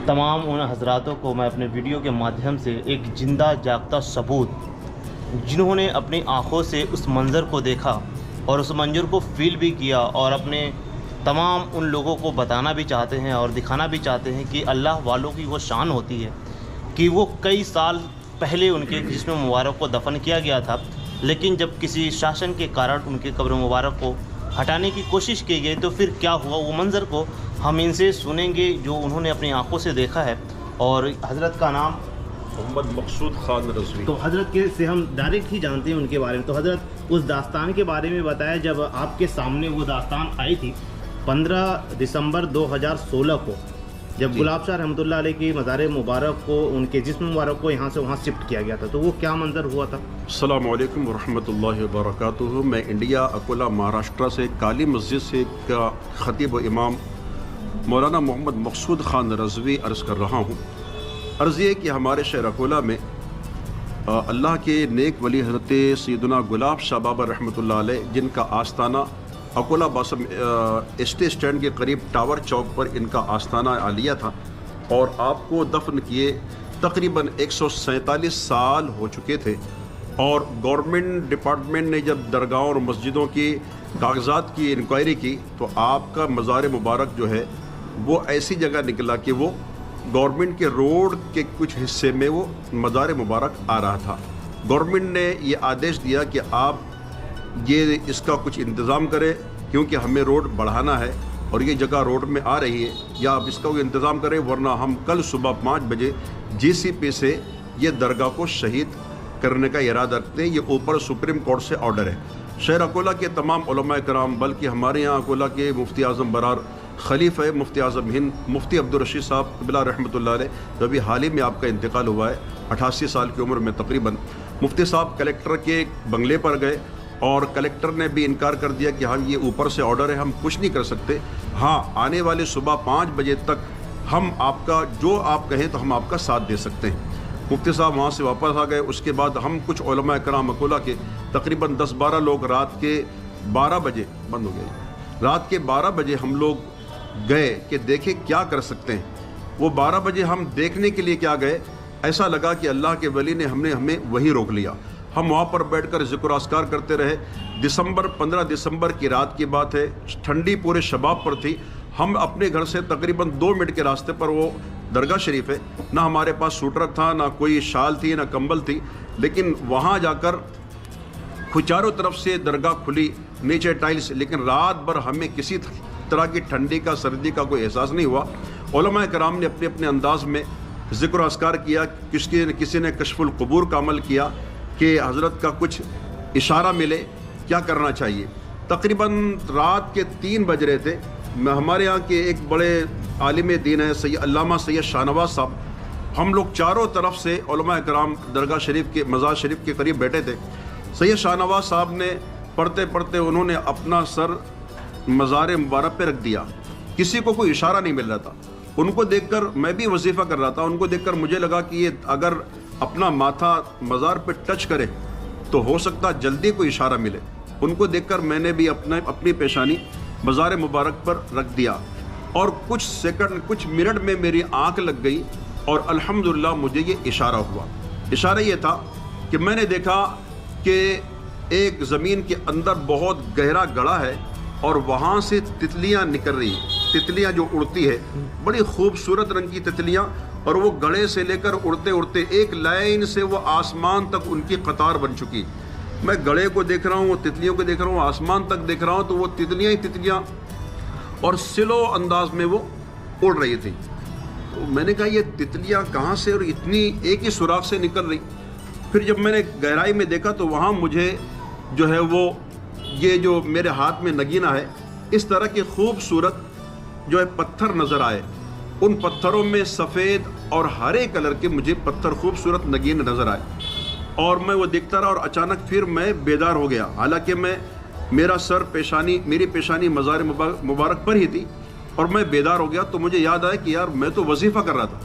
تمام ان حضراتوں کو میں اپنے ویڈیو کے مادھیم سے ایک زندہ جاگتا ثبوت، جنہوں نے اپنی آنکھوں سے اس منظر کو دیکھا اور اس منظر کو فیل بھی کیا، اور اپنے تمام ان لوگوں کو بتانا بھی چاہتے ہیں اور دکھانا بھی چاہتے ہیں کہ اللہ والوں کی وہ شان ہوتی ہے کہ وہ کئی سال پہلے ان کے جسم مبارک کو دفن کیا گیا تھا، لیکن جب کسی شاشن کے کارن ان کے قبر مبارک کو ہٹانے کی کوشش کی گئی تو پھر کیا ہوا، وہ منظر کو ہم ان سے سنیں گے جو انہوں نے اپنی آنکھوں سے دیکھا ہے۔ اور حضرت کا نام محمد مقصود خان رضوی۔ تو حضرت کے سے ہم ڈائریکٹ ہی جانتے ہیں ان کے بارے میں۔ تو حضرت اس داستان کے بارے میں بتایا، جب آپ کے سامنے وہ داستان آئی تھی 15 دسمبر 2016 کو، جب گلاب شاہ رحمۃ اللہ علیہ کی مزار مبارک کو، ان کے جسم مبارک کو یہاں سے وہاں شفٹ کیا گیا تھا، تو وہ کیا منظر ہوا تھا؟ السلام علیکم ورحمۃ اللہ وبرکاتہ۔ میں انڈیا اکولا مہاراشٹرا سے کالی مسجد سے کا خطیب و امام مولانا محمد مقصود خان رضوی عرض کر رہا ہوں۔ عرض یہ کہ ہمارے شہر اکولا میں اللہ کے نیک ولی حضرت سیدنا گلاب شاہ بابا رحمۃ اللہ علیہ، جن کا آستانہ اکولا باسم اسٹینڈ کے قریب ٹاور چوک پر ان کا آستانہ عالیہ تھا، اور آپ کو دفن کیے تقریباً 147 سال ہو چکے تھے۔ اور گورنمنٹ ڈپارٹمنٹ نے جب درگاہوں اور مسجدوں کی کاغذات کی انکوائری کی تو آپ کا مزار مبارک جو ہے وہ ایسی جگہ نکلا کہ وہ گورنمنٹ کے روڈ کے کچھ حصے میں وہ مزار مبارک آ رہا تھا۔ گورنمنٹ نے یہ آدیش دیا کہ آپ یہ اس کا کچھ انتظام کریں، کیونکہ ہمیں روڈ بڑھانا ہے اور یہ جگہ روڈ میں آ رہی ہے، یا آپ اس کا کوئی انتظام کریں، ورنہ ہم کل صبح 5 بجے جی سی پی سے یہ درگاہ کو شہید کرنے کا ارادہ رکھتے ہیں۔ یہ اوپر سپریم کورٹ سے آرڈر ہے۔ شہر اکولا کے تمام علماء کرام، بلکہ ہمارے یہاں اکولا کے مفتی اعظم برار خلیفہ مفتی اعظم ہند مفتی عبدالرشید صاحب قبلہ رحمۃ اللہ علیہ، جو ابھی حال ہی میں آپ کا انتقال ہوا ہے 88 سال کی عمر میں تقریباً، مفتی صاحب کلیکٹر کے بنگلے پر گئے اور کلیکٹر نے بھی انکار کر دیا کہ ہم یہ اوپر سے آرڈر ہے، ہم کچھ نہیں کر سکتے، ہاں آنے والے صبح 5 بجے تک ہم آپ کا جو آپ کہیں تو ہم آپ کا ساتھ دے سکتے ہیں۔ مفتی صاحب وہاں سے واپس آ گئے۔ اس کے بعد ہم کچھ علماء کرام اکولا کے تقریباً 10-12 لوگ رات کے 12 بجے بند ہو گئے، رات کے 12 بجے ہم لوگ گئے کہ دیکھیں کیا کر سکتے ہیں۔ وہ 12 بجے ہم دیکھنے کے لیے کیا گئے، ایسا لگا کہ اللہ کے ولی نے ہمیں وہی روک لیا۔ ہم وہاں پر بیٹھ کر ذکر و اذکار کرتے رہے۔ 15 دسمبر کی رات کی بات ہے، ٹھنڈی پورے شباب پر تھی۔ ہم اپنے گھر سے تقریباً 2 منٹ کے راستے پر وہ درگاہ شریف ہے، نہ ہمارے پاس سوٹر تھا، نہ کوئی شال تھی، نہ کمبل تھی، لیکن وہاں جا کر چاروں طرف سے درگاہ کھلی، نیچے ٹائلس، لیکن رات بھر ہمیں کسی طرح کی ٹھنڈی کا سردی کا کوئی احساس نہیں ہوا۔ علماء کرام نے اپنے اپنے انداز میں ذکر و اذکار کیا، کسی نے کشف القبور کا عمل کیا کہ حضرت کا کچھ اشارہ ملے، کیا کرنا چاہیے۔ تقریباً رات کے 3 بج رہے تھے۔ ہمارے یہاں کے ایک بڑے عالم دین ہیں علامہ سید شاہ نواز صاحب، ہم لوگ چاروں طرف سے علماء کرام درگاہ شریف کے مزار شریف کے قریب بیٹھے تھے۔ سید شاہ نواز صاحب نے پڑھتے پڑھتے انہوں نے اپنا سر مزار مبارک پہ رکھ دیا، کسی کو کوئی اشارہ نہیں مل رہا تھا۔ ان کو دیکھ کر میں بھی وظیفہ کر رہا تھا، ان کو دیکھ کر مجھے لگا کہ یہ اگر اپنا ماتھا مزار پہ ٹچ کرے تو ہو سکتا جلدی کوئی اشارہ ملے۔ ان کو دیکھ کر میں نے بھی اپنی پیشانی مزار مبارک پر رکھ دیا، اور کچھ منٹ میں میری آنکھ لگ گئی اور الحمدللہ مجھے یہ اشارہ ہوا۔ اشارہ یہ تھا کہ میں نے دیکھا کہ ایک زمین کے اندر بہت گہرا گڑھا ہے اور وہاں سے تتلیاں نکل رہی ہیں، تتلیاں جو اڑتی ہے، بڑی خوبصورت رنگ کی تتلیاں، اور وہ گڑھے سے لے کر اڑتے اڑتے ایک لائن سے وہ آسمان تک ان کی قطار بن چکی۔ میں گڑھے کو دیکھ رہا ہوں، وہ تتلیوں کو دیکھ رہا ہوں، آسمان تک دیکھ رہا ہوں، تو وہ تتلیاں ہی تتلیاں اور سلو انداز میں وہ اڑ رہی تھی۔ تو میں نے کہا یہ تتلیاں کہاں سے اور اتنی ایک ہی سوراخ سے نکل رہی۔ پھر جب میں نے گہرائی میں دیکھا تو وہاں مجھے جو ہے وہ یہ جو میرے ہاتھ میں نگینہ ہے، اس طرح کے خوبصورت جو ہے پتھر نظر آئے۔ ان پتھروں میں سفید اور ہرے کلر کے مجھے پتھر خوبصورت نگین نظر آئے، اور میں وہ دیکھتا رہا، اور اچانک پھر میں بیدار ہو گیا، حالانکہ میری پیشانی مزار مبارک پر ہی تھی، اور میں بیدار ہو گیا۔ تو مجھے یاد آیا کہ یار میں تو وظیفہ کر رہا تھا۔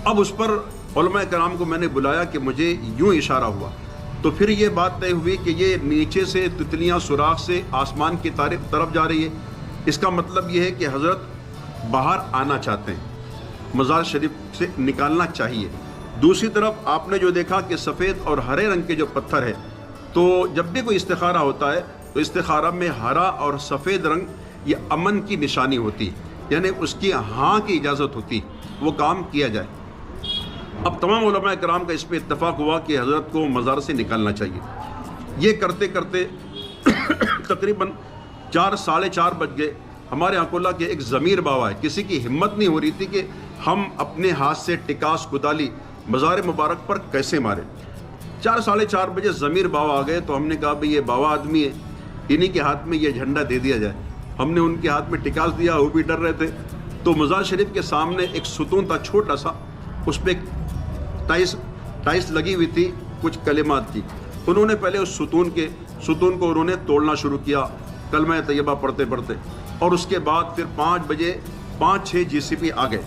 اب اس پر علماء کرام کو میں نے بلایا کہ مجھے یوں اشارہ ہوا، تو پھر یہ بات طے ہوئی کہ یہ نیچے سے تتلیاں سوراخ سے آسمان کی طرف جا رہی ہے۔ اس کا مطلب یہ ہے کہ حضرت باہر آنا چاہتے ہیں۔ مزار شریف سے نکالنا چاہیے۔ دوسری طرف آپ نے جو دیکھا کہ سفید اور ہرے رنگ کے جو پتھر ہے، تو جب بھی کوئی استخارہ ہوتا ہے تو استخارہ میں ہرا اور سفید رنگ یہ امن کی نشانی ہوتی ہے، یعنی اس کی ہاں کی اجازت ہوتی، وہ کام کیا جائے۔ اب تمام علماء کرام کا اس پہ اتفاق ہوا کہ حضرت کو مزار سے نکالنا چاہیے۔ یہ کرتے کرتے تقریباً 4 ساڑھے 4 بج گئے۔ ہمارے اکولہ کے ایک ضمیر بابا ہے، کسی کی ہمت نہیں ہو رہی تھی کہ ہم اپنے ہاتھ سے ٹکاس کدالی مزار مبارک پر کیسے مارے۔ 4 ساڑھے 4 بجے ضمیر بابا آ گئے تو ہم نے کہا بھئی یہ بابا آدمی ہے، انہی کے ہاتھ میں یہ جھنڈا دے دیا جائے۔ ہم نے ان کے ہاتھ میں ٹکاس دیا، وہ بھی ڈر رہے تھے۔ تو مزار شریف کے سامنے ایک ستون تھا چھوٹا سا، اس پہ ٹائلس لگی ہوئی تھی کچھ کلمات کی۔ انہوں نے پہلے اس ستون کو انہوں نے توڑنا شروع کیا کلمہ طیبہ پڑھتے پڑھتے، اور اس کے بعد پھر 5 بجے 5-6 GCP آ گئے۔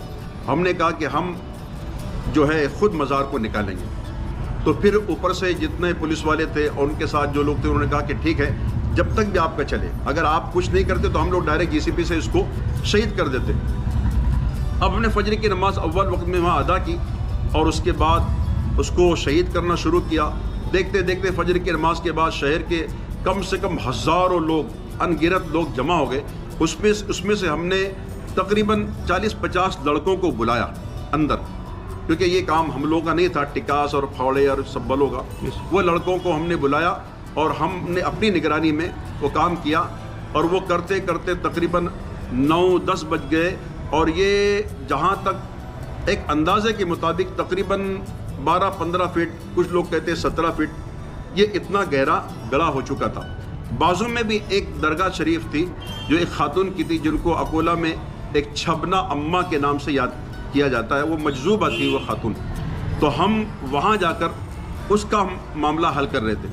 ہم نے کہا کہ ہم جو ہے خود مزار کو نکالیں گے۔ تو پھر اوپر سے جتنے پولیس والے تھے اور ان کے ساتھ جو لوگ تھے انہوں نے کہا کہ ٹھیک ہے، جب تک بھی آپ کا چلے، اگر آپ کچھ نہیں کرتے تو ہم لوگ ڈائریکٹ GCP سے اس کو شہید کر دیتے۔ اب ہم نے فجر کی نماز اول وقت میں وہاں ادا کی اور اس کے بعد اس کو شہید کرنا شروع کیا۔ دیکھتے دیکھتے فجر کی نماز کے بعد شہر کے کم سے کم ہزاروں لوگ، ان گنت لوگ جمع ہو گئے۔ اس میں سے ہم نے تقریباً 40-50 لڑکوں کو بلایا اندر، کیونکہ یہ کام ہم لوگوں کا نہیں تھا، ٹکاس اور پھاوڑے اور سب بلوں کا۔ وہ لڑکوں کو ہم نے بلایا اور ہم نے اپنی نگرانی میں وہ کام کیا، اور وہ کرتے کرتے تقریباً 9-10 بج گئے، اور یہ جہاں تک ایک اندازے کے مطابق تقریباً 12-15 فٹ، کچھ لوگ کہتے 17 فٹ، یہ اتنا گہرا گڑھا ہو چکا تھا۔ بازو میں بھی ایک درگاہ شریف تھی جو ایک خاتون کی تھی، جن کو اکولہ میں ایک چھبنا اماں کے نام سے یاد کیا جاتا ہے، وہ مجذوبہ تھی وہ خاتون۔ تو ہم وہاں جا کر اس کا معاملہ حل کر رہے تھے۔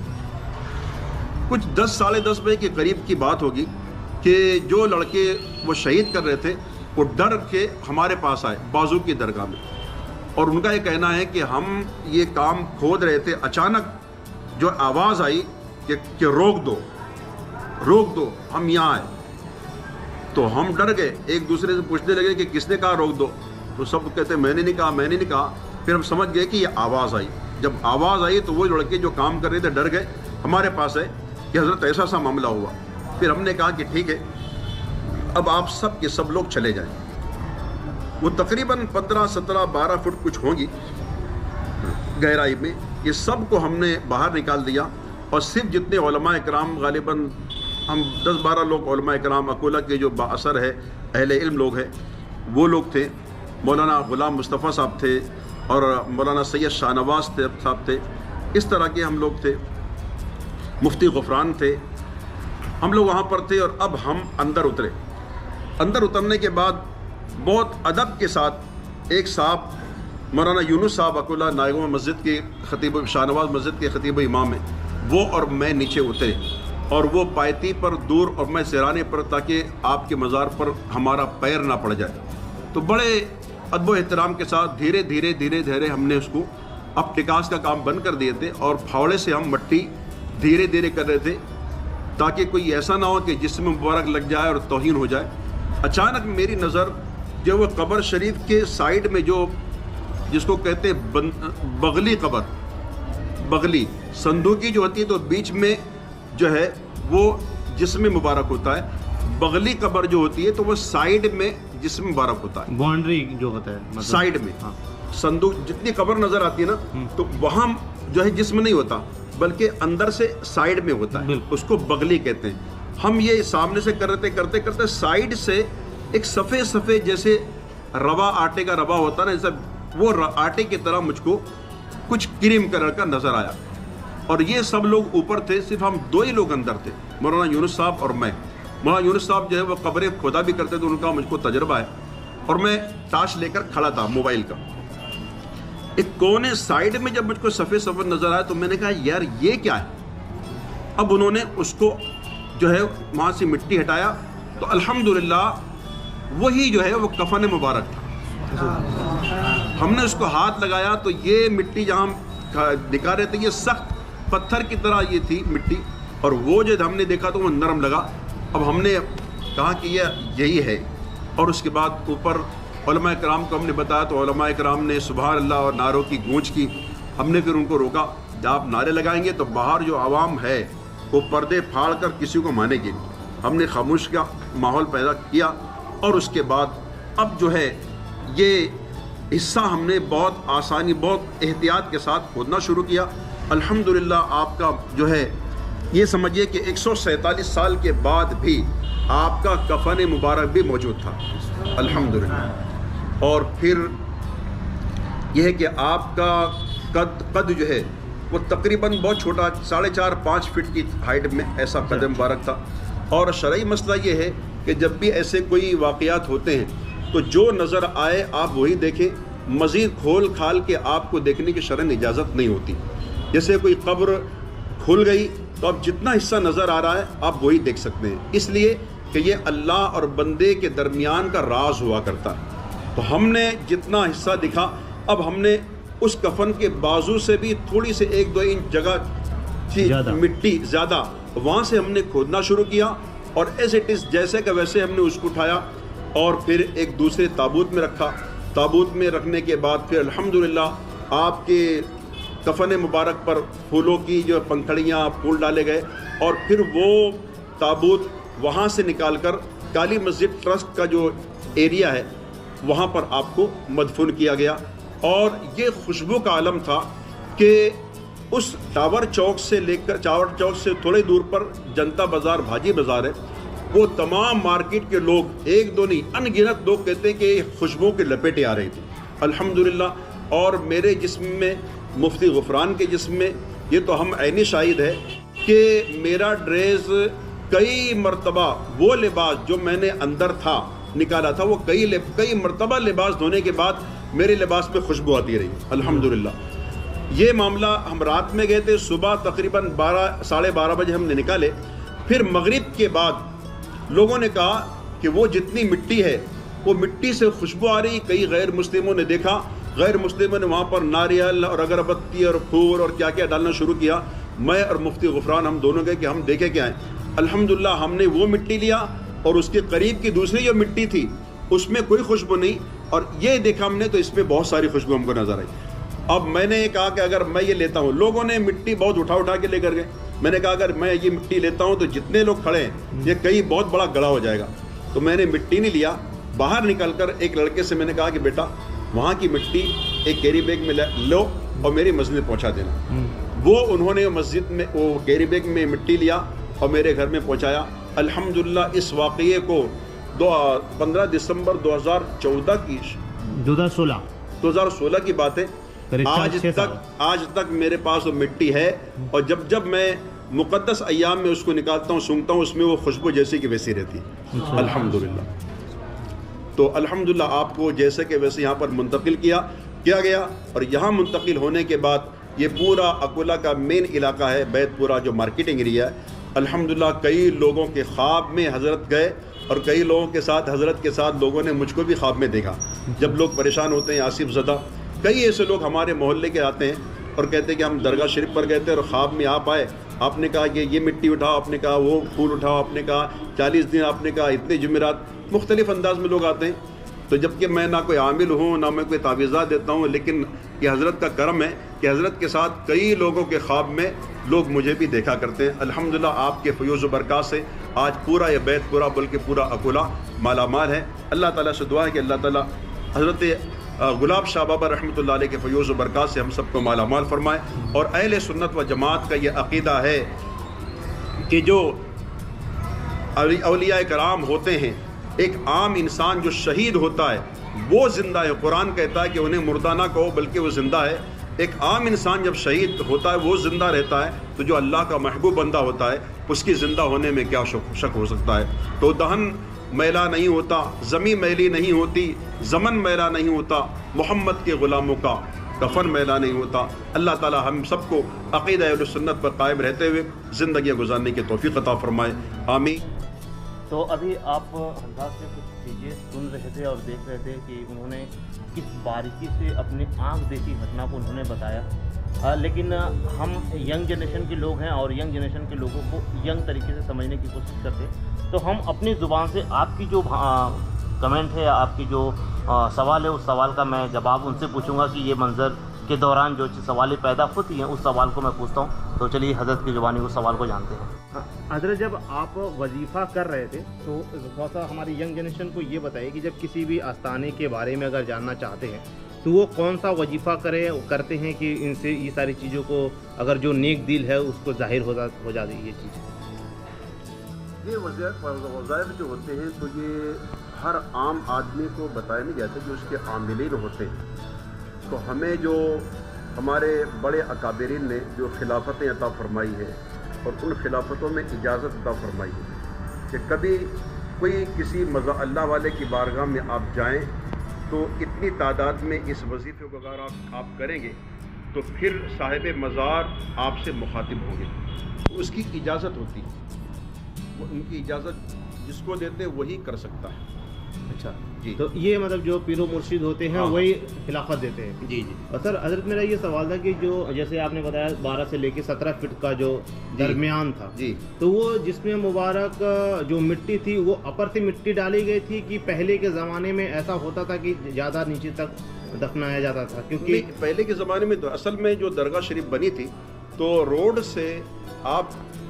کچھ 10 ساڑھے 10 بجے کے قریب کی بات ہوگی کہ جو لڑکے وہ شہید کر رہے تھے وہ ڈر کے ہمارے پاس آئے بازو کی درگاہ میں، اور ان کا یہ کہنا ہے کہ ہم یہ کام کھود رہے تھے، اچانک جو آواز آئی کہ روک دو، ہم یہاں آئے۔ تو ہم ڈر گئے، ایک دوسرے سے پوچھنے لگے کہ کس نے کہا روک دو، تو سب کہتے میں نے نہیں کہا۔ پھر ہم سمجھ گئے کہ یہ آواز آئی۔ جب آواز آئی تو وہ لڑکے جو کام کر رہے تھے ڈر گئے، ہمارے پاس ہے کہ حضرت ایسا سا معاملہ ہوا۔ پھر ہم نے کہا کہ ٹھیک ہے، اب آپ سب کے سب لوگ چلے جائیں۔ وہ تقریباً 15-17-12 فٹ کچھ ہوں گی گہرائی میں، یہ سب کو ہم نے باہر نکال دیا، اور صرف جتنے علماء اکرام، غالباً ہم 10-12 لوگ علماء اکرام اکولہ کے جو با اثر ہے اہل علم لوگ ہیں، وہ لوگ تھے۔ مولانا غلام مصطفیٰ صاحب تھے اور مولانا سید شاہ نواز صاحب تھے، اس طرح کے ہم لوگ تھے، مفتی غفران تھے، ہم لوگ وہاں پر تھے۔ اور اب ہم اندر اترے۔ اندر اترنے کے بعد بہت ادب کے ساتھ ایک صاحب مولانا یونس صاحب اکولہ نائگوما مسجد کے خطیب، شاہ نواز مسجد کے خطیب امام ہیں، وہ اور میں نیچے اترے، اور وہ پایتی پر دور اور میں سرانے پر، تاکہ آپ کے مزار پر ہمارا پیر نہ پڑ جائے۔ تو بڑے ادب و احترام کے ساتھ دھیرے دھیرے ہم نے اس کو، اب ٹکاس کا کام بند کر دیے تھے، اور پھاوڑے سے ہم مٹی دھیرے کر رہے تھے تاکہ کوئی ایسا نہ ہو کہ جسم مبارک لگ جائے اور توہین ہو جائے۔ اچانک میری نظر جو وہ قبر شریف کے سائیڈ میں جو جس کو کہتے ہیں بغلی قبر، بغلی صندوقی جو ہوتی ہے تو بیچ میں جو ہے وہ جسم مبارک ہوتا ہے، بغلی قبر جو ہوتی ہے تو وہ سائیڈ میں جسم مبارک ہوتا ہے، باؤنڈری جو ہوتا ہے سائیڈ میں۔ صندوق جتنی قبر نظر آتی ہے نا تو وہاں جو ہے جسم نہیں ہوتا بلکہ اندر سے سائیڈ میں ہوتا ہے، اس کو بغلی کہتے ہیں۔ ہم یہ سامنے سے کرتے کرتے سائیڈ سے ایک سفید جیسے روا، آٹے کا روا ہوتا ہے نا، جیسا وہ آٹے کی طرح مجھ کو کچھ کریم کلر کا نظر آیا، اور یہ سب لوگ اوپر تھے، صرف ہم 2 ہی لوگ اندر تھے، مولانا یونس صاحب اور میں۔ مولانا یونس صاحب جو ہے وہ قبریں کھودا بھی کرتے تھے، ان کا مجھ کو تجربہ ہے، اور میں ٹارچ لے کر کھڑا تھا موبائل کا۔ ایک کونے سائیڈ میں جب مجھ کو سفید نظر آیا تو میں نے کہا یار یہ کیا ہے؟ اب انہوں نے اس کو جو ہے وہاں سے مٹی ہٹایا تو الحمدللہ وہی جو ہے وہ کفن مبارک تھا۔ ہم نے اس کو ہاتھ لگایا تو یہ مٹی جہاں دکھا رہے تھے یہ سخت پتھر کی طرح یہ تھی مٹی، اور وہ جو ہم نے دیکھا تو وہ نرم لگا۔ اب ہم نے کہا کہ یہ یہی ہے، اور اس کے بعد اوپر علماء کرام کو ہم نے بتایا تو علماء کرام نے سبحان اللہ اور نعروں کی گونج کی. ہم نے پھر ان کو روکا، جب آپ نعرے لگائیں گے تو باہر جو عوام ہے وہ پردے پھاڑ کر کسی کو مانے گی. ہم نے خاموش کا ماحول پیدا کیا اور اس کے بعد اب جو ہے یہ حصہ ہم نے بہت آسانی بہت احتیاط کے ساتھ کھودنا شروع کیا. الحمدللہ آپ کا جو ہے یہ سمجھیے کہ 147 سال کے بعد بھی آپ کا کفن مبارک بھی موجود تھا الحمدللہ. اور پھر یہ ہے کہ آپ کا قد جو ہے وہ تقریباً بہت چھوٹا 4.5-5 فٹ کی ہائٹ میں ایسا قد مبارک تھا. اور شرعی مسئلہ یہ ہے کہ جب بھی ایسے کوئی واقعات ہوتے ہیں تو جو نظر آئے آپ وہی دیکھیں، مزید کھول کھال کے آپ کو دیکھنے کی شرعاً اجازت نہیں ہوتی. جیسے کوئی قبر کھل گئی تو اب جتنا حصہ نظر آ رہا ہے آپ وہی دیکھ سکتے ہیں، اس لیے کہ یہ اللہ اور بندے کے درمیان کا راز ہوا کرتا ہے. تو ہم نے جتنا حصہ دکھا، اب ہم نے اس کفن کے بازو سے بھی تھوڑی سے 1-2 انچ جگہ تھی مٹی زیادہ، وہاں سے ہم نے کھودنا شروع کیا اور ایز اٹ از جیسے کہ ویسے ہم نے اس کو اٹھایا اور پھر ایک دوسرے تابوت میں رکھا. تابوت میں رکھنے کے بعد پھر الحمدللہ آپ کے کفن مبارک پر پھولوں کی جو پنکھڑیاں پھول ڈالے گئے اور پھر وہ تابوت وہاں سے نکال کر کالی مسجد ٹرسٹ کا جو ایریا ہے وہاں پر آپ کو مدفون کیا گیا. اور یہ خوشبو کا عالم تھا کہ اس ٹاور چوک سے لے کر ٹاور چوک سے تھوڑے دور پر جنتا بازار بھاجی بازار ہے، وہ تمام مارکیٹ کے لوگ 1-2 نہیں ان گنت لوگ کہتے ہیں کہ خوشبو کے لپیٹیں آ رہی تھی الحمدللہ. اور میرے جسم میں مفتی غفران کے جسم میں یہ تو ہم عینی شاہد ہے کہ میرا ڈریس کئی مرتبہ وہ لباس جو میں نے اندر تھا نکالا تھا وہ کئی مرتبہ لباس دھونے کے بعد میرے لباس پہ خوشبو آتی رہی الحمدللہ. یہ معاملہ ہم رات میں گئے تھے، صبح تقریباً 12-12:30 بجے ہم نے نکالے. پھر مغرب کے بعد لوگوں نے کہا کہ وہ جتنی مٹی ہے وہ مٹی سے خوشبو آ رہی. کئی غیر مسلموں نے دیکھا، غیر مسلموں نے وہاں پر ناریل اور اگربتی اور پھول اور کیا کیا ڈالنا شروع کیا. میں اور مفتی غفران ہم دونوں گئے کہ ہم دیکھیں کیا ہے. الحمدللہ ہم نے وہ مٹی لیا اور اس کے قریب کی دوسری جو مٹی تھی اس میں کوئی خوشبو نہیں، اور یہ دیکھا ہم نے تو اس میں بہت ساری خوشبو ہم کو نظر آئی. اب میں نے کہا کہ اگر میں یہ لیتا ہوں، لوگوں نے مٹی بہت اٹھا کے لے کر گئے. میں نے کہا اگر میں یہ مٹی لیتا ہوں تو جتنے لوگ کھڑے ہیں یہ کئی بہت بڑا گڑھا ہو جائے گا. تو میں نے مٹی نہیں لیا، باہر نکل کر ایک لڑکے سے میں نے کہا کہ بیٹا وہاں کی مٹی ایک کیری بیگ میں لو اور میری مسجد میں پہنچا دینا. وہ انہوں نے مسجد میں وہ کیری بیگ میں مٹی لیا اور میرے گھر میں پہنچایا. الحمدللہ اس واقعے کو 15 دسمبر 2014 کی 2016 کی بات ہے. آج تک میرے پاس وہ مٹی ہے اور جب میں مقدس ایام میں اس کو نکالتا ہوں سونگتا ہوں اس میں وہ خوشبو جیسی کہ ویسی رہتی ہے الحمدللہ. تو الحمدللہ آپ کو جیسے کہ ویسے یہاں پر منتقل کیا گیا اور یہاں منتقل ہونے کے بعد یہ پورا اکولہ کا مین علاقہ ہے بیت پورا جو مارکیٹنگ ایریا ہے. الحمدللہ کئی لوگوں کے خواب میں حضرت گئے اور کئی لوگوں کے ساتھ حضرت کے ساتھ لوگوں نے مجھ کو بھی خواب میں دیکھا. جب لوگ پریشان ہوتے ہیں آصف زدہ، کئی ایسے لوگ ہمارے محلے کے آتے ہیں اور کہتے ہیں کہ ہم درگاہ شریف پر گئے تھے اور خواب میں آپ آئے، آپ نے کہا کہ یہ مٹی اٹھاؤ، آپ نے کہا وہ پھول اٹھاؤ، آپ نے کہا 40 دن، آپ نے کہا اتنے جمعرات. مختلف انداز میں لوگ آتے ہیں. تو جبکہ میں نہ کوئی عامل ہوں نہ میں کوئی تعویذات دیتا ہوں، لیکن یہ حضرت کا کرم ہے کہ حضرت کے ساتھ کئی لوگوں کے خواب میں لوگ مجھے بھی دیکھا کرتے ہیں. الحمدللہ آپ کے فیوز و برکات سے آج پورا یہ بیت پورا بلکہ پورا اکولہ مالا مال ہے. اللہ تعالیٰ سے دعا ہے کہ اللہ تعالیٰ حضرت گلاب شاہ بابا رحمۃ اللہ علیہ کے فیوز و برکات سے ہم سب کو مالا مال فرمائے. اور اہل سنت و جماعت کا یہ عقیدہ ہے کہ جو اولیاء کرام ہوتے ہیں، ایک عام انسان جو شہید ہوتا ہے وہ زندہ ہے. قرآن کہتا ہے کہ انہیں مردہ نہ کہو بلکہ وہ زندہ ہے. ایک عام انسان جب شہید ہوتا ہے وہ زندہ رہتا ہے، تو جو اللہ کا محبوب بندہ ہوتا ہے اس کی زندہ ہونے میں کیا شک ہو سکتا ہے. تو دہن میلا نہیں ہوتا، زمین میلی نہیں ہوتی، زمن میلا نہیں ہوتا، محمد کے غلاموں کا کفن میلا نہیں ہوتا. اللہ تعالی ہم سب کو عقیدہ اہل سنت پر قائم رہتے ہوئے زندگی گزارنے کی توفیق عطا فرمائے، آمین. تو ابھی آپ حضرات سے کچھ چیزیں سن رہے تھے اور دیکھ رہے تھے کہ انہوں نے کس باریکی سے اپنی آنکھ دیکھی گھٹنا کو انہوں نے بتایا. لیکن ہم ینگ جنریشن کے لوگ ہیں اور ینگ جنریشن کے لوگوں کو ینگ طریقے سے سمجھنے کی کوشش کرتے ہیں، تو ہم اپنی زبان سے آپ کی جو کمنٹ ہے یا آپ کی جو سوال ہے اس سوال کا میں جواب ان سے پوچھوں گا کہ یہ منظر کے دوران جو سوالیں پیدا ہوتی ہیں اس سوال کو میں پوچھتا ہوں. تو چلیے حضرت کی زبانی اس سوال کو جانتے ہیں. حضرت جب آپ وظیفہ کر رہے تھے تو تھوڑا سا ہماری ینگ جنریشن کو یہ بتائیے کہ جب کسی بھی آستانے کے بارے میں اگر جاننا چاہتے ہیں تو وہ کون سا وظیفہ کرتے ہیں کہ ان سے یہ ساری چیزوں کو اگر جو نیک دل ہے اس کو ظاہر ہو جاتی ہے یہ چیز؟ یہ وظائف جو ہوتے ہیں تو یہ ہر عام آدمی کو بتایا نہیں جاتا، جو اس کے عاملین ہوتے ہیں. تو ہمیں جو ہمارے بڑے اکابرین نے جو خلافتیں عطا فرمائی ہے اور ان خلافتوں میں اجازت عطا فرمائی ہے کہ کبھی کوئی کسی اللہ والے کی بارگاہ میں آپ جائیں تو اتنی تعداد میں اس وظیفے کو اگر آپ کریں گے تو پھر صاحب مزار آپ سے مخاطب ہوں گے. اس کی اجازت ہوتی ہے، ان کی اجازت جس کو دیتے وہی کر سکتا ہے. اچھا جی. تو یہ مطلب جو پیر و مرشد ہوتے ہیں وہی خلافت دیتے ہیں. جی جی. اور سر حضرت میرا یہ سوال تھا کہ جو جیسے آپ نے بتایا 12 سے لے کے 17 فٹ کا جو درمیان تھا جی، تو وہ جس میں مبارک جو مٹی تھی وہ اپر سے مٹی ڈالی گئی تھی کہ پہلے کے زمانے میں ایسا ہوتا تھا کہ زیادہ نیچے تک دفنایا جاتا تھا؟ کیونکہ پہلے کے زمانے میں تو اصل میں جو درگاہ شریف بنی تھی تو روڈ سے آپ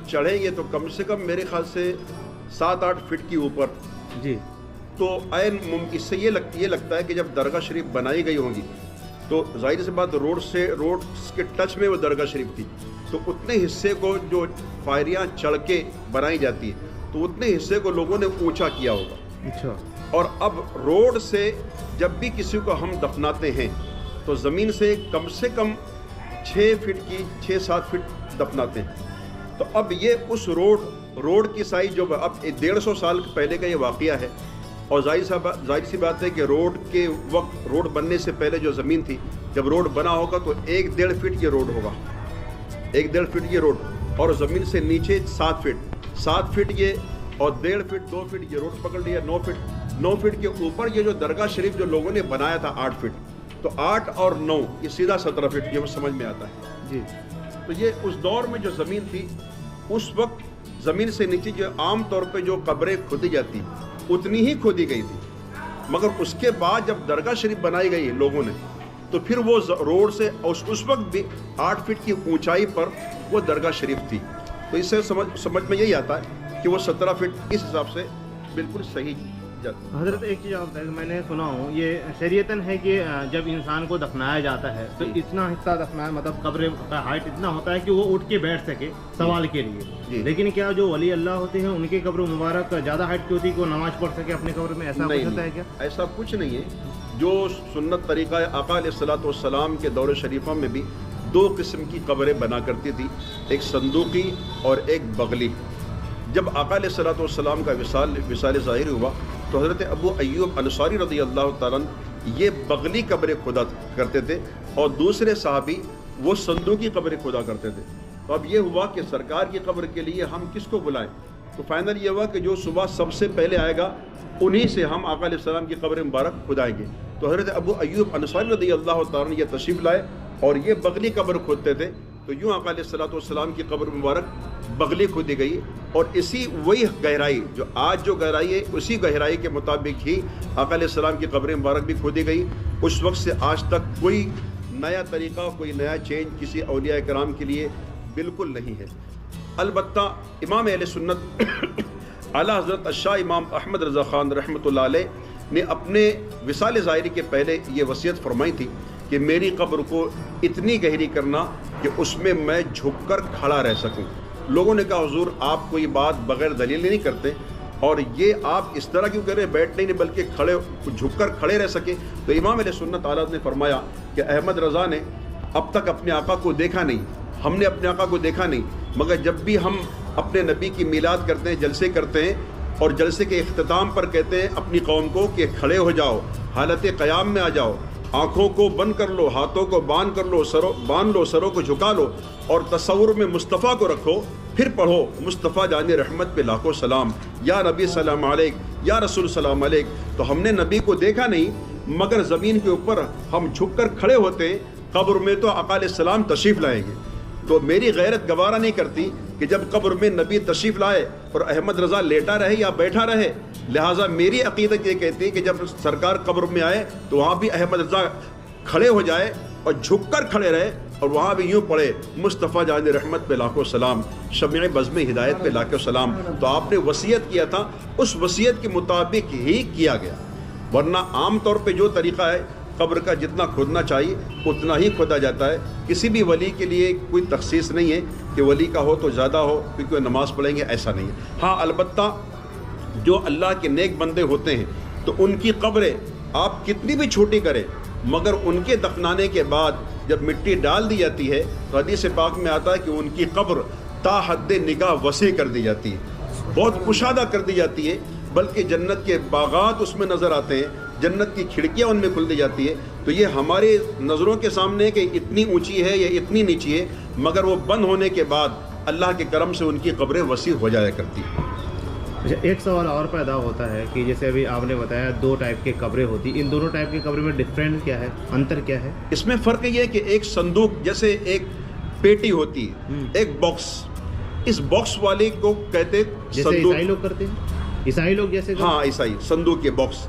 چڑھیں گے تو کم سے کم میرے خیال سے 7-8 فٹ کے اوپر. جی. تو اس سے یہ لگتا ہے کہ جب درگاہ شریف بنائی گئی ہوں گی تو ظاہر سی بات روڈ کے ٹچ میں وہ درگاہ شریف تھی، تو اتنے حصے کو جو پائریاں چڑھ کے بنائی جاتی ہے تو اتنے حصے کو لوگوں نے اونچا کیا ہوگا. اچھا. اور اب روڈ سے جب بھی کسی کو ہم دفناتے ہیں تو زمین سے کم 6 فٹ کی 6-7 فٹ دفناتے ہیں. تو اب یہ اس روڈ کی سائز جو اب 150 سال پہلے کا یہ واقعہ ہے. اور ظاہر سی بات ہے کہ روڈ کے وقت روڈ بننے سے پہلے جو زمین تھی جب روڈ بنا ہوگا تو 1-1.5 فٹ یہ روڈ ہوگا، 1-1.5 فٹ یہ روڈ، اور زمین سے نیچے 7 فٹ یہ، اور 1.5 فٹ 2 فٹ یہ روڈ پکڑ لیا. 9 فٹ کے اوپر یہ جو درگاہ شریف جو لوگوں نے بنایا تھا 8 فٹ، تو 8 اور 9 یہ سیدھا 17 فٹ یہ سمجھ میں آتا ہے. جی. تو یہ اس دور میں جو زمین تھی اس وقت زمین سے نیچے جو عام طور پہ جو قبریں کھودی جاتی اتنی ہی کھودی گئی تھی، مگر اس کے بعد جب درگاہ شریف بنائی گئی لوگوں نے تو پھر وہ روڈ سے اس وقت بھی 8 فٹ کی اونچائی پر وہ درگاہ شریف تھی. تو اس سے سمجھ میں یہی آتا ہے کہ وہ 17 فٹ اس حساب سے بالکل صحیح جاتا ہے. حضرت ایک چیز آپ بتائیں، میں نے سنا ہوں یہ شریعتاً ہے کہ جب انسان کو دفنایا جاتا ہے تو اتنا حصہ دفنایا مطلب قبر کا ہائٹ اتنا ہوتا ہے کہ وہ اٹھ کے بیٹھ سکے سوال کے لیے. لیکن کیا جو ولی اللہ ہوتے ہیں ان کی قبر مبارک زیادہ ہائٹ کی ہوتی ہے کہ وہ نماز پڑھ سکے اپنے قبر میں؟ ایسا کچھ ہوتا ہے کیا؟ ایسا کچھ نہیں ہے. جو سنت طریقہ آقا علیہ الصلوۃ والسلام کے دور شریفہ میں بھی 2 قسم کی قبریں بنا کرتی تھی، ایک صندوقی اور ایک بغلی. جب آقا علیہ الصلوۃ والسلام کا وصال ظاہر ہوا تو حضرت ابو ایوب انصاری رضی اللہ تعالیٰ یہ بغلی قبریں کھودا کرتے تھے اور دوسرے صحابی وہ صندوقی قبریں کھودا کرتے تھے. تو اب یہ ہوا کہ سرکار کی قبر کے لیے ہم کس کو بلائیں؟ تو فائنل یہ ہوا کہ جو صبح سب سے پہلے آئے گا انہی سے ہم آقا علیہ السلام کی قبر مبارک کھدائیں گے. تو حضرت ابو ایوب انصاری رضی اللہ تعالیٰ یہ تشریف لائے اور یہ بغلی قبر کھودتے تھے. تو یوں آقا علیہ الصلوۃ والسلام کی قبر مبارک بغلی کھودی گئی اور وہی گہرائی جو آج جو گہرائی ہے اسی گہرائی کے مطابق ہی آقا علیہ السلام کی قبر مبارک بھی کھودی گئی. اس وقت سے آج تک کوئی نیا طریقہ کوئی نیا چینج کسی اولیاء کرام کے لیے بالکل نہیں ہے. البتہ امام اہل سنت اعلیٰ حضرت الشاہ امام احمد رضا خان رحمۃ اللہ علیہ نے اپنے وصال ظاہری کے پہلے یہ وصیت فرمائی تھی کہ میری قبر کو اتنی گہری کرنا کہ اس میں میں جھک کر کھڑا رہ سکوں. لوگوں نے کہا حضور آپ کوئی بات بغیر دلیل نہیں کرتے اور یہ آپ اس طرح کیوں کر رہے ہیں، بیٹھنے نہیں بلکہ جھک کر کھڑے رہ سکے. تو امام علیہ سنت اعلیٰ نے فرمایا کہ احمد رضا نے اب تک اپنے آقا کو دیکھا نہیں، ہم نے اپنے آقا کو دیکھا نہیں، مگر جب بھی ہم اپنے نبی کی میلاد کرتے ہیں، جلسے کرتے ہیں اور جلسے کے اختتام پر کہتے ہیں اپنی قوم کو کہ کھڑے ہو جاؤ، حالت قیام میں آ جاؤ، آنکھوں کو بند کر لو، ہاتھوں کو باندھ کر لو، سروں کو جھکا لو اور تصور میں مصطفیٰ کو رکھو، پھر پڑھو مصطفیٰ جان رحمت پہ لاکھوں سلام، یا نبی سلام علیک، یا رسول سلام علیک. تو ہم نے نبی کو دیکھا نہیں مگر زمین کے اوپر ہم جھک کر کھڑے ہوتے ہیں، قبر میں تو آقا علیہ السلام تشریف لائیں گے. تو میری غیرت گوارا نہیں کرتی کہ جب قبر میں نبی تشریف لائے اور احمد رضا لیٹا رہے یا بیٹھا رہے، لہٰذا میری عقیدت یہ کہتی ہے کہ جب سرکار قبر میں آئے تو وہاں بھی احمد رضا کھڑے ہو جائے اور جھک کر کھڑے رہے اور وہاں بھی یوں پڑھے مصطفیٰ جان رحمت پہ لاکھوں سلام، شمع بزم ہدایت پہ لاکھوں سلام. تو آپ نے وصیت کیا تھا، اس وصیت کے مطابق ہی کیا گیا. ورنہ عام طور پہ جو طریقہ ہے قبر کا جتنا کھودنا چاہیے اتنا ہی کھودا جاتا ہے. کسی بھی ولی کے لیے کوئی تخصیص نہیں ہے کہ ولی کا ہو تو زیادہ ہو کیونکہ وہ نماز پڑھیں گے، ایسا نہیں ہے. ہاں البتہ جو اللہ کے نیک بندے ہوتے ہیں تو ان کی قبریں آپ کتنی بھی چھوٹی کریں مگر ان کے دفنانے کے بعد جب مٹی ڈال دی جاتی ہے تو حدیث پاک میں آتا ہے کہ ان کی قبر تا حد نگاہ وسیع کر دی جاتی ہے، بہت کشادہ کر دی جاتی ہے، بلکہ جنت کے باغات اس میں نظر آتے ہیں، جنت کی کھڑکیاں ان میں کھل دی جاتی ہے. تو یہ ہمارے نظروں کے سامنے کہ اتنی اونچی ہے یا اتنی نیچی ہے، مگر وہ بند ہونے کے بعد اللہ کے کرم سے ان کی قبریں وسیع ہو جایا کرتی ہیں. اچھا، ایک سوال اور پیدا ہوتا ہے کہ جیسے ابھی آپ نے بتایا 2 ٹائپ کی قبریں ہوتی، ان دونوں ٹائپ کی قبریں میں ڈفرینٹ کیا ہے، انتر کیا ہے؟ اس میں فرق یہ ہے کہ ایک صندوق جیسے ایک پیٹی ہوتی ہے، ایک باکس، اس باکس والے کو کہتے جیسے عیسائی لوگ کرتے ہیں، عیسائی لوگ جیسے ہاں عیسائی صندوق کے باکس،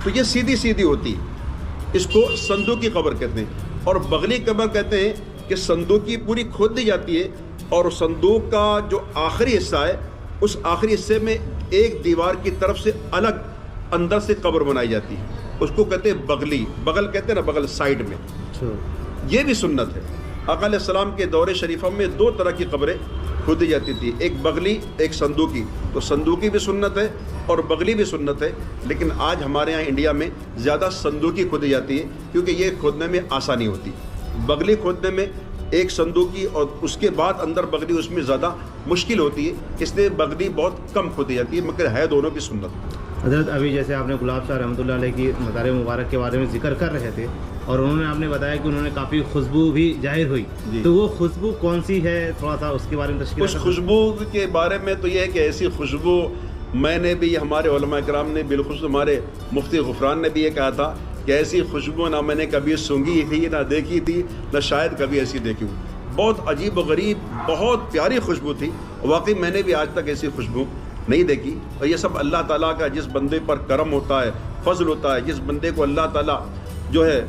تو یہ سیدھی سیدھی ہوتی ہے، اس کو صندوق کی قبر کہتے ہیں. اور بغلی قبر کہتے ہیں کہ صندوق کی پوری کھود دی جاتی ہے اور صندوق کا جو آخری حصہ ہے اس آخری حصے میں ایک دیوار کی طرف سے الگ اندر سے قبر بنائی جاتی ہے، اس کو کہتے ہیں بغلی. بغل کہتے ہیں نا، بغل سائڈ میں. یہ بھی سنت ہے. آقا علیہ السلام کے دور شریفہ میں 2 طرح کی قبریں کھودی جاتی تھی، ایک بغلی ایک صندوقی. تو صندوقی بھی سنت ہے اور بغلی بھی سنت ہے، لیکن آج ہمارے یہاں انڈیا میں زیادہ صندوقی کھودی جاتی ہے کیونکہ یہ کھودنے میں آسانی ہوتی. بغلی کھودنے میں ایک صندوقی اور اس کے بعد اندر بغلی اس میں زیادہ مشکل ہوتی ہے، اس لیے بغلی بہت کم کھودی جاتی ہے، مگر ہے دونوں کی سنت. حضرت ابھی جیسے آپ نے گلاب شاہ رحمۃ اللہ علیہ کی مزار مبارک کے بارے میں ذکر کر رہے تھے اور انہوں نے آپ نے بتایا کہ انہوں نے کافی خوشبو بھی ظاہر ہوئی، تو وہ خوشبو کون سی ہے، تھوڑا سا اس کے بارے میں تشکیل. اس خوشبو کے بارے میں تو یہ ہے کہ ایسی خوشبو میں نے بھی، ہمارے علماء کرام نے، بالخصوص ہمارے مفتی غفران نے بھی یہ کہا تھا کہ ایسی خوشبو نہ میں نے کبھی سونگھی تھی نہ دیکھی تھی نہ شاید کبھی ایسی دیکھی ہوں. بہت عجیب و غریب، بہت پیاری خوشبو تھی. واقعی میں نے بھی آج تک ایسی خوشبو نہیں دیکھی. اور یہ سب اللہ تعالیٰ کا، جس بندے پر کرم ہوتا ہے، فضل ہوتا ہے، جس بندے کو اللہ تعالیٰ جو ہے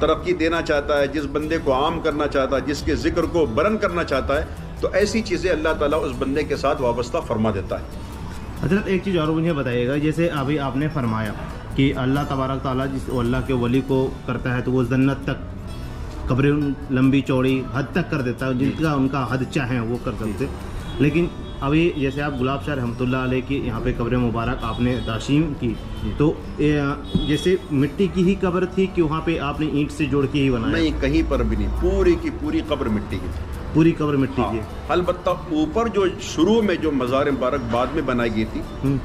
ترقی دینا چاہتا ہے، جس بندے کو عام کرنا چاہتا ہے، جس کے ذکر کو بلند کرنا چاہتا ہے، تو ایسی چیزیں اللہ تعالیٰ اس بندے کے ساتھ وابستہ فرما دیتا ہے. حضرت ایک چیز اور مجھے بتائیے گا، جیسے ابھی آپ نے فرمایا کہ اللہ تبارک تعالیٰ جس اللہ کے ولی کو کرتا ہے تو وہ جنت تک قبریں لمبی چوڑی حد تک کر دیتا ہے، جن کا ان کا حد چاہیں وہ کر سکتے. لیکن ابھی جیسے آپ گلاب شاہ رحمۃ اللہ علیہ کی یہاں پہ قبر مبارک آپ نے تشییع کی، تو جیسے مٹی کی ہی قبر تھی کہ وہاں پہ آپ نے اینٹ سے جوڑ کے ہی بنایا؟ نہیں، کہیں پر بھی نہیں، پوری کی پوری قبر مٹی کی تھی. پوری قبر مٹی کی. البتہ اوپر جو شروع میں جو مزار مبارک بعد میں بنائی گئی تھی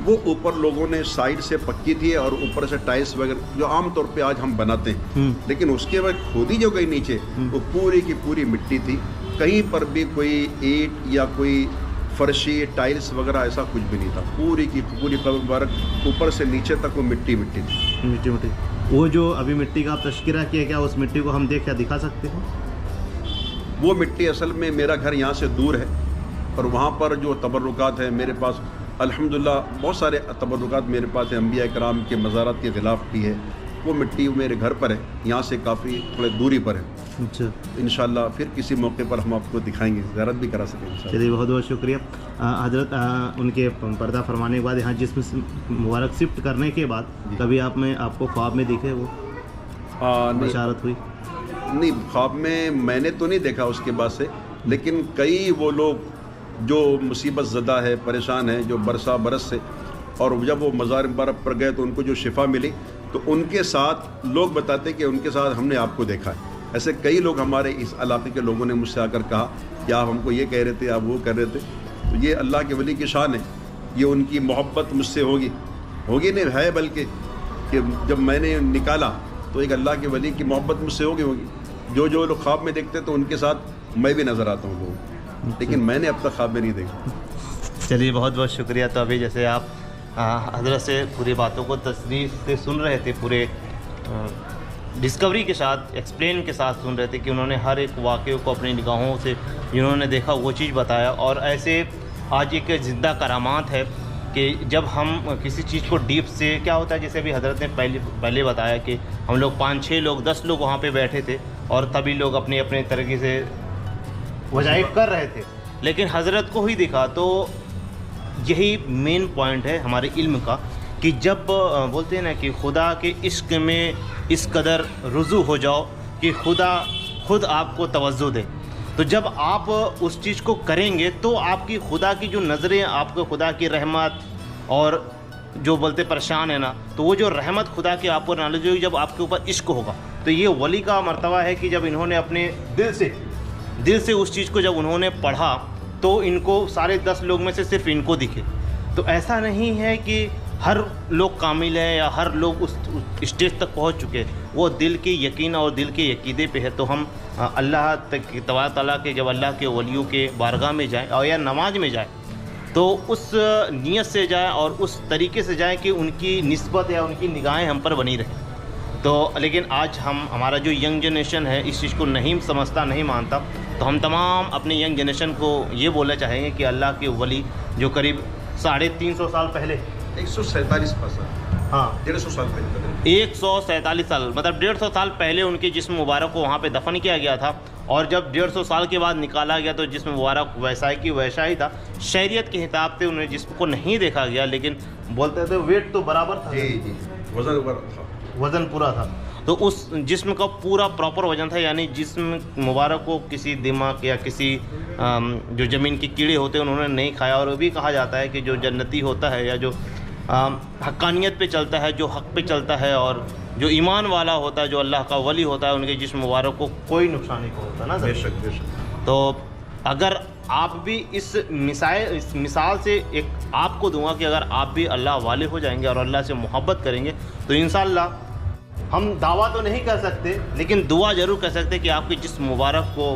وہ اوپر لوگوں نے سائڈ سے پکی تھی اور اوپر سے ٹائلس وغیرہ جو عام طور پہ آج ہم بناتے ہیں، لیکن اس کے بعد کھودی جو گئی نیچے وہ پوری کی پوری مٹی تھی. کہیں پر بھی کوئی اینٹ یا کوئی فرشی ٹائلس وغیرہ ایسا کچھ بھی نہیں تھا. پوری کی پوری قبر مبارک اوپر سے نیچے تک وہ مٹی مٹی تھی. مٹی مٹی. وہ جو ابھی مٹی کا آپ تذکرہ کیا، کیا اس مٹی کو ہم دیکھ دکھا سکتے ہیں؟ وہ مٹی اصل میں میرا گھر یہاں سے دور ہے اور وہاں پر جو تبرکات ہیں میرے پاس، الحمدللہ بہت سارے تبرکات میرے پاس ہیں، انبیاء کرام کے مزارات کے خلاف بھی ہے. وہ مٹی میرے گھر پر ہے، یہاں سے کافی تھوڑے دوری پر ہے. اچھا، انشاءاللہ پھر کسی موقع پر ہم آپ کو دکھائیں گے، زیارت بھی کرا سکیں انشاءاللہ. چلیے، بہت بہت شکریہ. حضرت ان کے پردہ فرمانے کے بعد یہاں جسم مبارک شفٹ کرنے کے بعد کبھی آپ کو خواب میں دیکھے وہ بشارت ہوئی؟ نہیں، خواب میں نے تو نہیں دیکھا اس کے بعد سے، لیکن کئی وہ لوگ جو مصیبت زدہ ہے، پریشان ہیں، جو برس سے، اور جب وہ مزار مبارک پر گئے تو ان کو جو شفا ملی تو ان کے ساتھ لوگ بتاتے کہ ان کے ساتھ ہم نے آپ کو دیکھا ہے. ایسے کئی لوگ ہمارے اس علاقے کے لوگوں نے مجھ سے آ کر کہا کہ آپ ہم کو یہ کہہ رہے تھے، آپ وہ کہہ رہے تھے. تو یہ اللہ کے ولی کی شان ہے، یہ ان کی محبت مجھ سے ہوگی نہیں ہے، بلکہ کہ جب میں نے نکالا تو ایک اللہ کے ولی کی محبت مجھ سے ہوگی. جو لوگ خواب میں دیکھتے تو ان کے ساتھ میں بھی نظر آتا ہوں لوگوں، لیکن میں نے اب تک خواب میں نہیں دیکھا. چلیے، بہت بہت شکریہ. تو ابھی جیسے آپ حضرت سے پوری باتوں کو تصدیق سے سن رہے تھے، پورے ڈسکوری کے ساتھ، ایکسپلین کے ساتھ سن رہے تھے کہ انہوں نے ہر ایک واقعے کو اپنی نگاہوں سے جنہوں نے دیکھا وہ چیز بتایا. اور ایسے آج ایک زندہ کرامات ہے کہ جب ہم کسی چیز کو ڈیپ سے کیا ہوتا ہے، جیسے ابھی حضرت نے پہلے بتایا کہ ہم لوگ 5-6 لوگ 10 لوگ وہاں پہ بیٹھے تھے اور تبھی لوگ اپنے اپنے طریقے سے وظائف کر رہے تھے، لیکن حضرت کو ہی دکھا۔ تو یہی مین پوائنٹ ہے ہمارے علم کا کہ جب بولتے ہیں نا کہ خدا کے عشق میں اس قدر رجوع ہو جاؤ کہ خدا خود آپ کو توجہ دے، تو جب آپ اس چیز کو کریں گے تو آپ کی خدا کی جو نظریں، آپ کو خدا کی رحمت اور جو بولتے پریشان ہے نا، تو وہ جو رحمت خدا کی آپ کو نالج ہوگی جب آپ کے اوپر عشق ہوگا۔ تو یہ ولی کا مرتبہ ہے کہ جب انہوں نے اپنے دل سے اس چیز کو جب انہوں نے پڑھا تو ان کو سارے 10 لوگ میں سے صرف ان کو دکھے۔ تو ایسا نہیں ہے کہ ہر لوگ کامل ہیں یا ہر لوگ اس اسٹیج تک پہنچ چکے، وہ دل کی یقین اور دل کے عقیدے پہ ہے۔ تو ہم اللہ تبارک تعالیٰ کے جب اللہ کے ولیوں کے بارگاہ میں جائیں اور یا نماز میں جائیں تو اس نیت سے جائیں اور اس طریقے سے جائیں کہ ان کی نسبت یا ان کی نگاہیں ہم پر بنی رہیں۔ تو لیکن آج ہمارا جو ینگ جنریشن ہے اس چیز کو نہیں سمجھتا، نہیں مانتا، تو ہم تمام اپنے ینگ جنریشن کو یہ بولنا چاہیں گے کہ اللہ کے ولی جو قریب 350 سال پہلے 147 ہاں 150 سال پہلے 147 سال مطلب 150 سال پہلے ان کے جسم مبارک کو وہاں پہ دفن کیا گیا تھا، اور جب 150 سال کے بعد نکالا گیا تو جسم مبارک ویسا کی ویسا ہی تھا۔ شریعت کے حساب سے انہیں جسم کو نہیں دیکھا گیا، لیکن بولتے تھے ویٹ تو برابر تھا، جی وزن پورا تھا۔ تو اس جسم کا پورا پراپر وزن تھا، یعنی جسم مبارک کو کسی دماغ یا کسی جو زمین کے کیڑے ہوتے ہیں انہوں نے نہیں کھایا۔ اور وہ بھی کہا جاتا ہے کہ جو جنتی ہوتا ہے یا جو حقانیت پہ چلتا ہے، جو حق پہ چلتا ہے اور جو ایمان والا ہوتا ہے، جو اللہ کا ولی ہوتا ہے، ان کے جسم مبارک کو کوئی نقصان نہیں ہوتا نا۔ بے شک تو اگر آپ بھی اس مثال سے ایک آپ کو دوں گا کہ اگر آپ بھی اللہ والے ہو جائیں گے اور اللہ سے محبت کریں گے تو انشاءاللہ ہم دعویٰ تو نہیں کر سکتے لیکن دعا ضرور کر سکتے کہ آپ کے جسم مبارک کو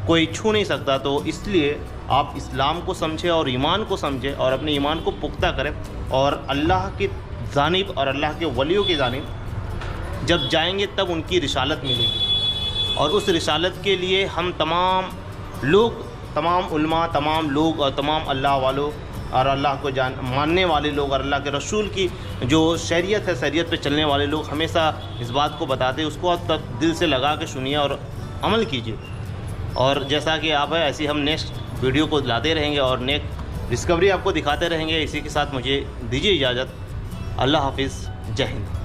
کوئی چھو نہیں سکتا۔ تو اس لیے آپ اسلام کو سمجھیں اور ایمان کو سمجھیں اور اپنے ایمان کو پختہ کریں، اور اللہ کی جانب اور اللہ کے ولیوں کی جانب جب جائیں گے تب ان کی رسالت ملے گی، اور اس رسالت کے لیے ہم تمام لوگ، تمام علماء، تمام لوگ اور تمام اللہ والوں اور اللہ کو ماننے والے لوگ اور اللہ کے رسول کی جو شریعت ہے، شریعت پہ چلنے والے لوگ ہمیشہ اس بات کو بتاتے ہیں، اس کو اب تک دل سے لگا کے سنیے اور عمل کیجیے۔ اور جیسا کہ آپ ہے ایسی ہم نیکسٹ ویڈیو کو لاتے رہیں گے اور نیکسٹ ڈسکوری آپ کو دکھاتے رہیں گے۔ اسی کے ساتھ مجھے دیجیے اجازت۔ اللہ حافظ، جے ہند۔